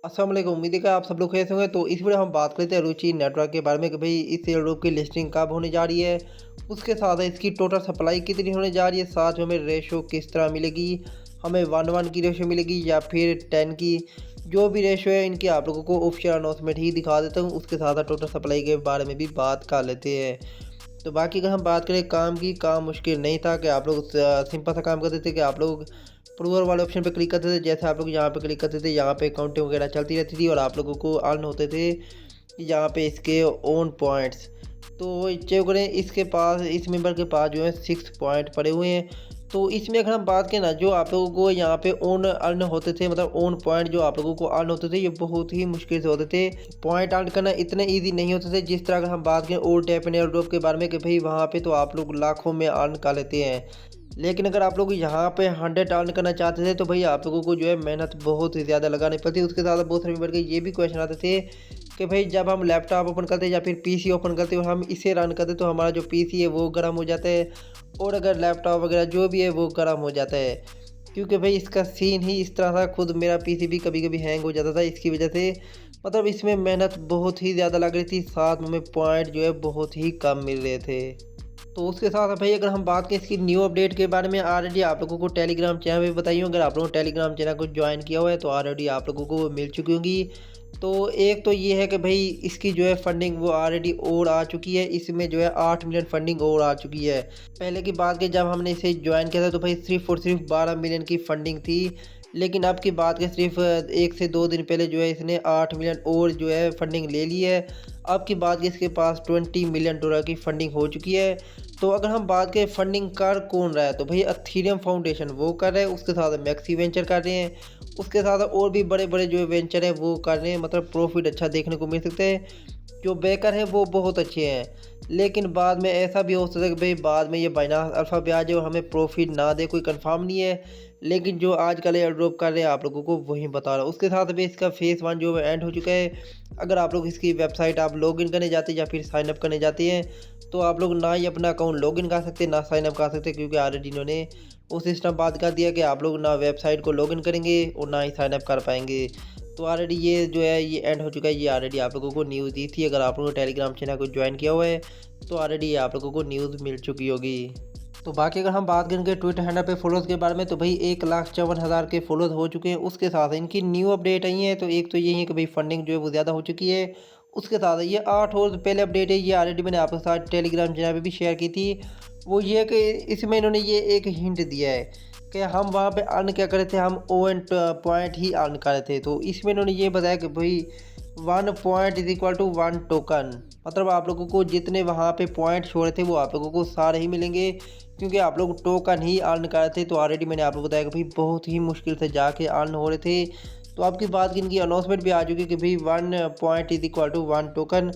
अस्सलाम वालेकुम। उम्मीद है कि आप सब लोग कैसे होंगे। तो इस वीडियो हम बात करते हैं रुचि नेटवर्क के बारे में कि भाई इस एयर ड्रॉप की लिस्टिंग कब होने जा रही है, उसके साथ इसकी टोटल सप्लाई कितनी होने जा रही है, साथ में हमें रेशो किस तरह मिलेगी, हमें 1:1 की रेशो मिलेगी या फिर 10 की। जो भी रेशो है इनकी आप लोगों को ऑफिशियल अनाउंसमेंट ही दिखा देता हूँ, उसके साथ टोटल सप्लाई के बारे में भी बात कर लेते हैं। तो बाकी अगर हम बात करें काम की, काम मुश्किल नहीं था कि आप लोग सिंपल सा काम करते थे कि आप लोग प्रूवर वाले ऑप्शन पे क्लिक करते थे। जैसे आप लोग यहाँ पे क्लिक करते थे, यहाँ पे काउंटिंग वगैरह चलती रहती थी और आप लोगों को अर्न होते थे यहाँ पे इसके ओन पॉइंट्स। तो चेक करें, इसके पास, इस मेंबर के पास जो है 6 पॉइंट पड़े हुए हैं। तो इसमें अगर हम बात करें ना, जो आप लोगों को यहाँ पे ओन अर्न होते थे, मतलब ओन पॉइंट जो आप लोगों को अर्न होते थे, ये बहुत ही मुश्किल से होते थे। पॉइंट अर्न करना इतने इजी नहीं होते थे जिस तरह अगर हम बात करें old tap and air drop के बारे में कि भाई वहाँ पे तो आप लोग लाखों में अर्न कर लेते हैं। लेकिन अगर आप लोग यहाँ पे 100 अर्न करना चाहते थे तो भाई आप लोगों को जो है मेहनत बहुत ही ज़्यादा लगानी पड़ती। उसके साथ बहुत सारे मेंबर के ये भी क्वेश्चन आते थे कि भाई जब हम लैपटॉप ओपन करते या फिर पीसी ओपन करते और हम इसे रन करते तो हमारा जो पीसी है वो गर्म हो जाता है, और अगर लैपटॉप वगैरह जो भी है वो गर्म हो जाता है। क्योंकि भाई इसका सीन ही इस तरह था, खुद मेरा पीसी भी कभी कभी हैंग हो जाता था इसकी वजह से। मतलब इसमें मेहनत बहुत ही ज़्यादा लग रही थी, साथ में पॉइंट जो है बहुत ही कम मिल रहे थे। तो उसके साथ भाई अगर हम बात करें इसकी न्यू अपडेट के बारे में, ऑलरेडी आप लोगों को टेलीग्राम चैनल में बताई हूँ। अगर आप लोगों ने टेलीग्राम चैनल को ज्वाइन किया हुआ है तो ऑलरेडी आप लोगों को वो मिल चुकी होंगी। तो एक तो ये है कि भाई इसकी जो है फंडिंग वो ऑलरेडी और आ चुकी है, इसमें जो है 8 मिलियन फंडिंग और आ चुकी है। पहले की बात की जब हमने इसे ज्वाइन किया था तो भाई सिर्फ और सिर्फ 12 मिलियन की फंडिंग थी। लेकिन अब की बात के सिर्फ 1 से 2 दिन पहले जो है इसने 8 मिलियन और जो है फंडिंग ले ली है। अब की बात की इसके पास $20 मिलियन की फंडिंग हो चुकी है। तो अगर हम बात करें फंडिंग कर कौन रहा है तो भाई अथीरियम फाउंडेशन वो कर रहे हैं, उसके साथ मैक्सी वेंचर कर रहे हैं, उसके साथ और भी बड़े बड़े जो वेंचर हैं वो कर रहे हैं। मतलब प्रॉफिट अच्छा देखने को मिल सकता है, जो बेकर हैं वो बहुत अच्छे हैं। लेकिन बाद में ऐसा भी हो सकता है कि भाई बाद में ये बाइनांस अल्फा पे आ जाए और हमें प्रॉफिट ना दे, कोई कंफर्म नहीं है। लेकिन जो आजकल एयर ड्रॉप कर रहे हैं आप लोगों को वही बता रहा हूँ। उसके साथ भी इसका फेज़ 1 जो है एंड हो चुका है। अगर आप लोग इसकी वेबसाइट आप लॉगिन करने जाते हैं या फिर साइन अप करने जाते हैं तो आप लोग ना ही अपना अकाउंट लॉगिन कर सकते ना साइन अप कर सकते, क्योंकि ऑलरेडी इन्होंने वो सिस्टम बात कर दिया कि आप लोग ना वेबसाइट को लॉगिन करेंगे और ना ही साइन अप कर पाएंगे। तो ऑलरेडी ये जो है ये एंड हो चुका है। ये ऑलरेडी आप लोगों को न्यूज़ दी थी, अगर आप लोगों ने टेलीग्राम चैनल को ज्वाइन किया हुआ है तो ऑलरेडी आप लोगों को न्यूज़ मिल चुकी होगी। तो बाकी अगर हम बात करेंगे ट्विटर हैंडल पे फॉलोअर्स के बारे में तो भाई 1,54,000 के फॉलोअर्स हो चुके हैं। उसके साथ इनकी न्यू अपडेट आई है। तो एक तो यही है कि भाई फंडिंग जो है वो ज़्यादा हो चुकी है। उसके साथ ये 8 और पहले अपडेट है, ये ऑलरेडी मैंने आपके साथ टेलीग्राम चैनल पे भी शेयर की थी। वो ये है कि इसमें इन्होंने ये एक हिंट दिया है कि हम वहाँ पे अर्न क्या करे थे, हम ओवन पॉइंट ही अर्न करे थे। तो इसमें इन्होंने ये बताया कि भाई 1 point is equal to 1 token. मतलब आप लोगों को जितने वहाँ पे पॉइंट शो रहे थे वो आप लोगों को सारे ही मिलेंगे, क्योंकि आप लोग टोकन ही अर्न कर रहे थे। तो ऑलरेडी मैंने आपको बताया कि भाई बहुत ही मुश्किल से जाके अर्न हो रहे थे। तो आपकी बात की इनकी अनाउंसमेंट भी आ चुकी है कि भाई 1 point is equal to 1 token.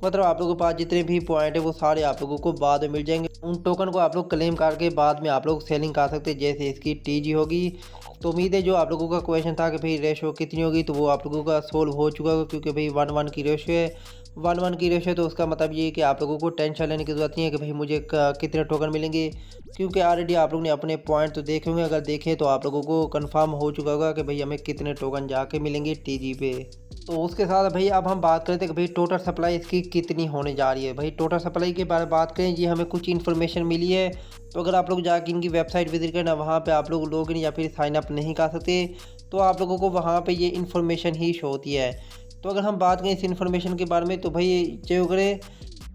मतलब आप लोगों के पास जितने भी पॉइंट है वो सारे आप लोगों को बाद में मिल जाएंगे। उन टोकन को आप लोग क्लेम करके बाद में आप लोग सेलिंग कर सकते हैं, जैसे इसकी टीजी होगी। तो उम्मीद है जो आप लोगों का क्वेश्चन था कि भाई रेशो कितनी होगी तो वो आप लोगों का सोल्व हो चुका होगा, क्योंकि भाई 1:1 की रेशो है। 1:1 की रेशो है तो उसका मतलब ये है कि आप लोगों को टेंशन लेने की ज़रूरत नहीं है कि भाई मुझे कितने टोकन मिलेंगे, क्योंकि ऑलरेडी आप लोग ने अपने पॉइंट तो देखे होंगे। अगर देखें तो आप लोगों को कंफर्म हो चुका होगा कि भाई हमें कितने टोकन जाके मिलेंगे टीजी पे। तो उसके साथ भाई अब हम बात करते हैं कि भाई टोटल सप्लाई इसकी कितनी होने जा रही है। भाई टोटल सप्लाई के बारे में बात करें, ये हमें कुछ इन्फॉर्मेशन मिली है। तो अगर आप लोग जाके इनकी वेबसाइट विजिट करना, वहाँ पे आप लोग लॉगिन या फिर साइन अप नहीं कर सकते, तो आप लोगों को वहाँ पे ये इन्फॉर्मेशन ही शो होती है। तो अगर हम बात करें इस इन्फॉर्मेशन के बारे में तो भाई जो करें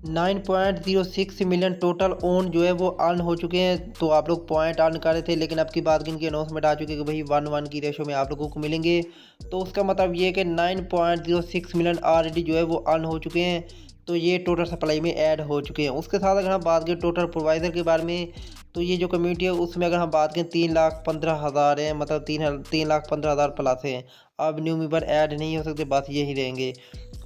9.06 मिलियन टोटल ओन जो है वो अर्न हो चुके हैं। तो आप लोग पॉइंट अर्न कर रहे थे, लेकिन अब की बात की इनकी अनाउंसमेंट आ चुकी है कि भाई 1:1 की रेशो में आप लोगों को मिलेंगे। तो उसका मतलब ये है कि 9.06 मिलियन ऑलरेडी जो है वो अर्न हो चुके हैं। तो ये टोटल सप्लाई में ऐड हो चुके हैं। उसके साथ अगर हम बात करें टोटल प्रोवाइडर के बारे में तो ये जो कम्युनिटी है उसमें अगर हम बात करें 3,15,000 है, मतलब 3,15,000 प्लस हैं। अब न्यू मेंबर ऐड नहीं हो सकते, बस यही रहेंगे।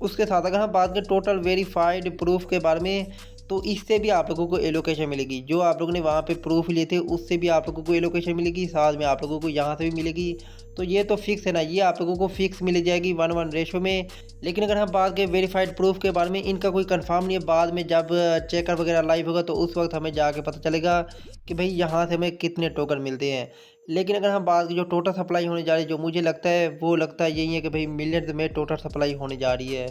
उसके साथ अगर हम बात करें टोटल वेरीफाइड प्रूफ के बारे में तो इससे भी आप लोगों को एलोकेशन मिलेगी। जो आप लोगों ने वहाँ पे प्रूफ लिए थे उससे भी आप लोगों को एलोकेशन मिलेगी, साथ में आप लोगों को यहाँ से भी मिलेगी। तो ये तो फिक्स है ना, ये आप लोगों को फिक्स मिल जाएगी 1:1 रेशो में। लेकिन अगर हम बात करें वेरीफाइड प्रूफ के बारे में, इनका कोई कंफर्म नहीं है। बाद में जब चेकर वगैरह लाइव होगा तो उस वक्त हमें जाके पता चलेगा कि भाई यहाँ से हमें कितने टोकन मिलते हैं। लेकिन अगर हम बात की जो टोटल सप्लाई होने जा रही है, जो मुझे लगता है वो लगता है यही है कि भाई मिलियंस में टोटल सप्लाई होने जा रही है।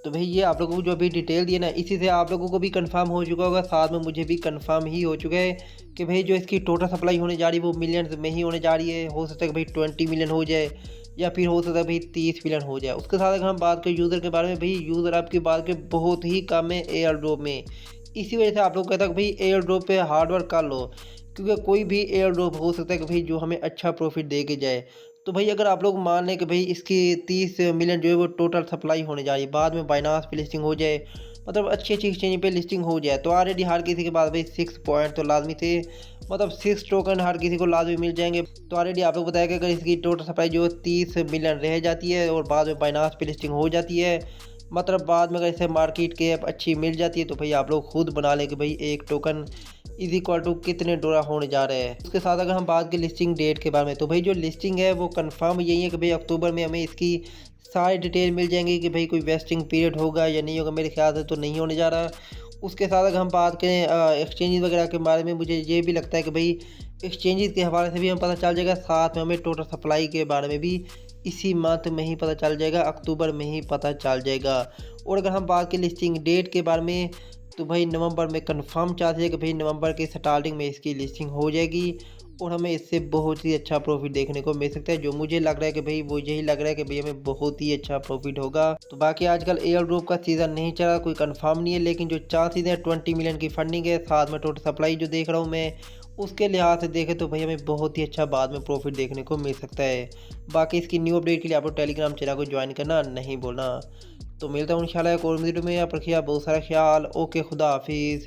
तो भाई ये आप लोगों को जो अभी डिटेल दी है ना, इसी से आप लोगों को भी कंफर्म हो चुका होगा, साथ में मुझे भी कंफर्म ही हो चुका है कि भाई जो इसकी टोटल सप्लाई होने जा रही है वो मिलियंस में ही होने जा रही है। हो सकता है कि भाई 20 मिलियन हो जाए या फिर हो सकता है भाई 30 मिलियन हो जाए। उसके साथ अगर हम बात करें यूज़र के बारे में, भाई यूज़र आपकी बात करें बहुत ही कम है एयर ड्रॉप में। इसी वजह से आप लोग कहते हैं कि भाई एयर ड्रॉप पे हार्ड वर्क कर लो, क्योंकि कोई भी एयर ड्रॉप हो सकता है कि भाई जो हमें अच्छा प्रॉफिट दे के जाए। तो भाई अगर आप लोग मान लें कि भाई इसकी 30 मिलियन जो है वो टोटल सप्लाई होने जा रही है, बाद में बाइनांस पे लिस्टिंग हो जाए, मतलब अच्छी-अच्छी एक्सचेंज पे लिस्टिंग हो जाए, तो ऑलरेडी हर किसी के पास भाई 6 पॉइंट तो लाज़मी थे, मतलब 6 टोकन हर किसी को लाज़मी मिल जाएँगे। तो ऑलरेडी आप लोग बताया कि अगर इसकी टोटल सप्लाई जो है 30 मिलियन रह जाती है और बाद में बाइनांस पे लिस्टिंग हो जाती है, मतलब बाद में अगर इसे मार्केट कैप अच्छी मिल जाती है, तो भाई आप लोग खुद बना लें कि भाई एक टोकन इज़ इक्वल टू कितने डॉलर होने जा रहे हैं। उसके साथ अगर हम बात करें लिस्टिंग डेट के बारे में, तो भाई जो लिस्टिंग है वो कंफर्म यही है कि भाई अक्टूबर में हमें इसकी सारी डिटेल मिल जाएंगी कि भाई कोई वेस्टिंग पीरियड होगा या नहीं होगा, मेरे ख्याल से तो नहीं होने जा रहा। उसके साथ अगर हम बात करें एक्सचेंजेस वगैरह के बारे में, मुझे ये भी लगता है कि भाई एक्सचेंजेस के हवाले से भी हमें पता चल जाएगा, साथ में हमें टोटल सप्लाई के बारे में भी इसी मंथ में ही पता चल जाएगा, अक्टूबर में ही पता चल जाएगा। और अगर हम बात करें लिस्टिंग डेट के बारे में, तो भाई नवंबर में कंफर्म चाहते हैं कि भाई नवंबर के स्टार्टिंग में इसकी लिस्टिंग हो जाएगी और हमें इससे बहुत ही अच्छा प्रॉफिट देखने को मिल सकता है। जो मुझे लग रहा है कि भाई वो यही लग रहा है कि भाई हमें बहुत ही अच्छा प्रॉफिट होगा। तो बाकी आजकल एयर ड्रॉप का सीज़न नहीं चला, कोई कंफर्म नहीं है, लेकिन जो चांसेस है 20 मिलियन की फंडिंग है, साथ में टोटल सप्लाई जो देख रहा हूँ मैं, उसके लिहाज से देखें तो भाई हमें बहुत ही अच्छा बाद में प्रॉफिट देखने को मिल सकता है। बाकी इसकी न्यू अपडेट के लिए आप लोग टेलीग्राम चैनल को ज्वाइन करना नहीं भूलना। तो मिलता हूँ इंशाल्लाह एक और वीडियो में, आप रखिए बहुत सारा ख्याल। ओके, खुदा हाफिज़।